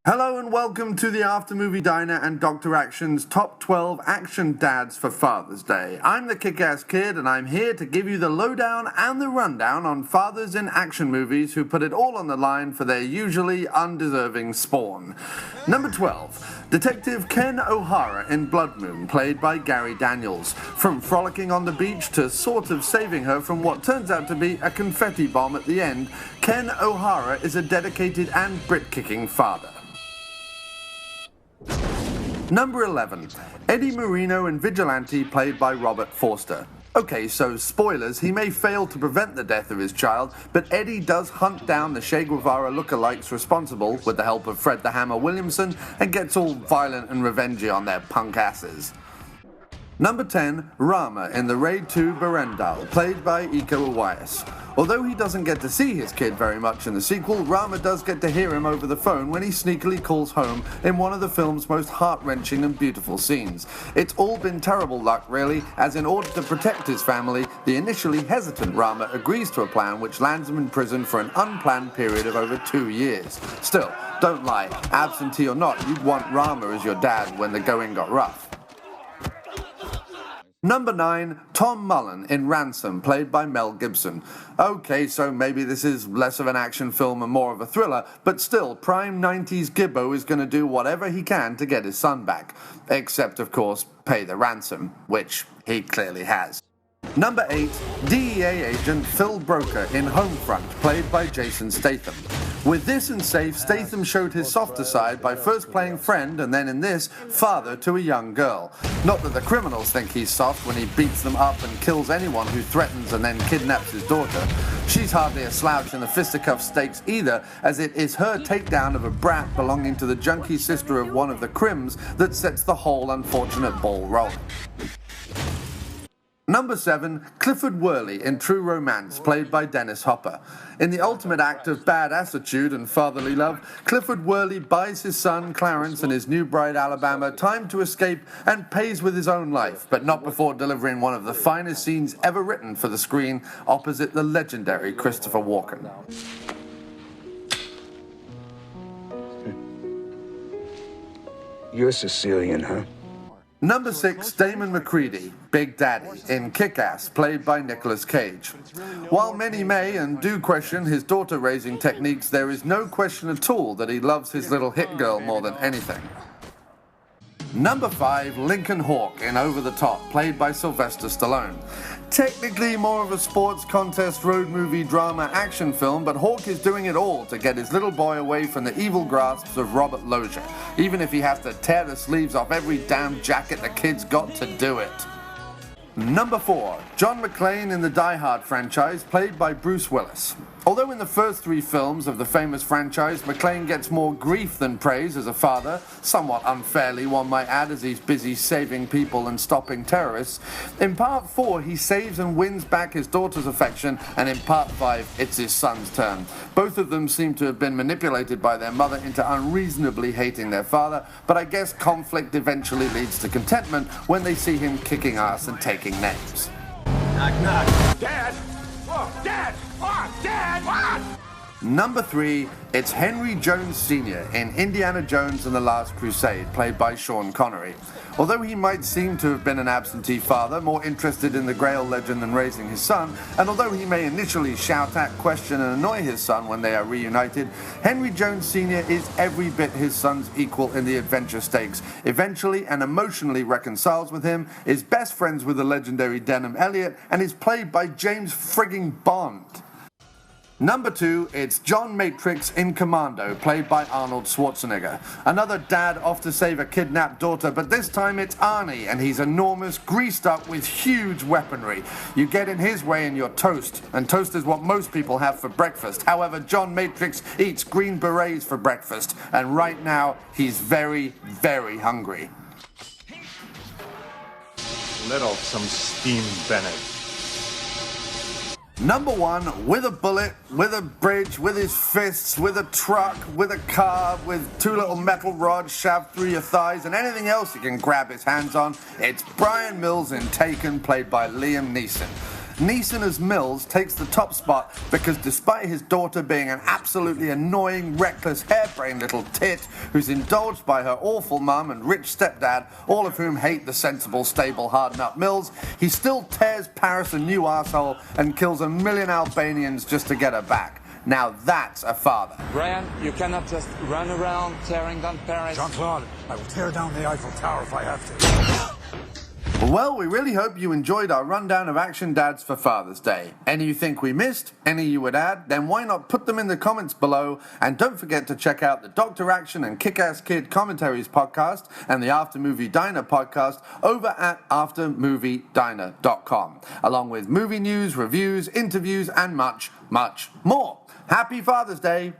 Hello and welcome to the After Movie Diner and Dr. Action's Top 12 Action Dads for Father's Day. I'm the Kick-Ass Kid and I'm here to give you the lowdown and the rundown on fathers in action movies who put it all on the line for their usually undeserving spawn. Number 12, Detective Ken O'Hara in Blood Moon, played by Gary Daniels. From frolicking on the beach to sort of saving her from what turns out to be a confetti bomb at the end, Ken O'Hara is a dedicated and Brit-kicking father. Number 11, Eddie Marino in Vigilante, played by Robert Forster. Okay, so spoilers, he may fail to prevent the death of his child, but Eddie does hunt down the Che Guevara lookalikes responsible with the help of Fred the Hammer Williamson and gets all violent and revengey on their punk asses. Number 10, Rama in the Raid 2 Berendal, played by Iko Uwais. Although he doesn't get to see his kid very much in the sequel, Rama does get to hear him over the phone when he sneakily calls home in one of the film's most heart-wrenching and beautiful scenes. It's all been terrible luck, really, as in order to protect his family, the initially hesitant Rama agrees to a plan which lands him in prison for an unplanned period of over 2 years. Still, don't lie, absentee or not, you'd want Rama as your dad when the going got rough. Number 9, Tom Mullen in Ransom, played by Mel Gibson. Okay, so maybe this is less of an action film and more of a thriller, but still, prime 90s Gibbo is going to do whatever he can to get his son back. Except, of course, pay the ransom, which he clearly has. Number 8, DEA agent Phil Broker in Homefront, played by Jason Statham. With this in Safe, Statham showed his softer side by first playing friend and then in this, father to a young girl. Not that the criminals think he's soft when he beats them up and kills anyone who threatens and then kidnaps his daughter. She's hardly a slouch in the fisticuff stakes either, as it is her takedown of a brat belonging to the junkie sister of one of the Crims that sets the whole unfortunate ball rolling. Number 7, Clifford Werla in True Romance, played by Dennis Hopper. In the ultimate act of badassitude and fatherly love, Clifford Werla buys his son Clarence and his new bride Alabama time to escape and pays with his own life, but not before delivering one of the finest scenes ever written for the screen opposite the legendary Christopher Walken. You're Sicilian, huh? Number 6, Damon McCready, Big Daddy, in Kick-Ass, played by Nicolas Cage. While many may and do question his daughter-raising techniques, there is no question at all that he loves his little hit girl more than anything. Number 5, Lincoln Hawk in Over the Top, played by Sylvester Stallone. Technically more of a sports contest road movie drama action film, but Hawk is doing it all to get his little boy away from the evil grasps of Robert Loggia, even if he has to tear the sleeves off every damn jacket the kid's got to do it. Number 4, John McClane in the Die Hard franchise, played by Bruce Willis. Although in the first 3 films of the famous franchise, McClane gets more grief than praise as a father, somewhat unfairly one might add as he's busy saving people and stopping terrorists, in Part 4 he saves and wins back his daughter's affection, and in Part 5 it's his son's turn. Both of them seem to have been manipulated by their mother into unreasonably hating their father, but I guess conflict eventually leads to contentment when they see him kicking ass and taking names. Knock, knock. Dad! Oh, Dad! Oh, Dad! What? Number 3, it's Henry Jones Sr. in Indiana Jones and the Last Crusade, played by Sean Connery. Although he might seem to have been an absentee father, more interested in the Grail legend than raising his son, and although he may initially shout at, question and annoy his son when they are reunited, Henry Jones Sr. is every bit his son's equal in the adventure stakes, eventually and emotionally reconciles with him, is best friends with the legendary Denham Elliott, and is played by James frigging Bond. Number 2, it's John Matrix in Commando, played by Arnold Schwarzenegger. Another dad off to save a kidnapped daughter, but this time it's Arnie, and he's enormous, greased up with huge weaponry. You get in his way and you're toast, and toast is what most people have for breakfast. However, John Matrix eats green berets for breakfast, and right now he's very, very hungry. Let off some steam, Bennett. Number 1, with a bullet, with a bridge, with his fists, with a truck, with a car, with 2 little metal rods shoved through your thighs, and anything else he can grab his hands on, it's Brian Mills in Taken, played by Liam Neeson. Neeson as Mills takes the top spot because despite his daughter being an absolutely annoying, reckless, harebrained little tit who's indulged by her awful mum and rich stepdad, all of whom hate the sensible, stable, hard-nut Mills, he still tears Paris a new arsehole and kills 1 million Albanians just to get her back. Now that's a father. Brian, you cannot just run around tearing down Paris. Jean-Claude, I will tear down the Eiffel Tower if I have to. Well, we really hope you enjoyed our rundown of action dads for Father's Day. Any you think we missed, any you would add, then why not put them in the comments below, and don't forget to check out the Dr.Action and Kick-Ass Kid Commentaries podcast and the After Movie Diner podcast over at aftermoviediner.com, along with movie news, reviews, interviews, and much, much more. Happy Father's Day!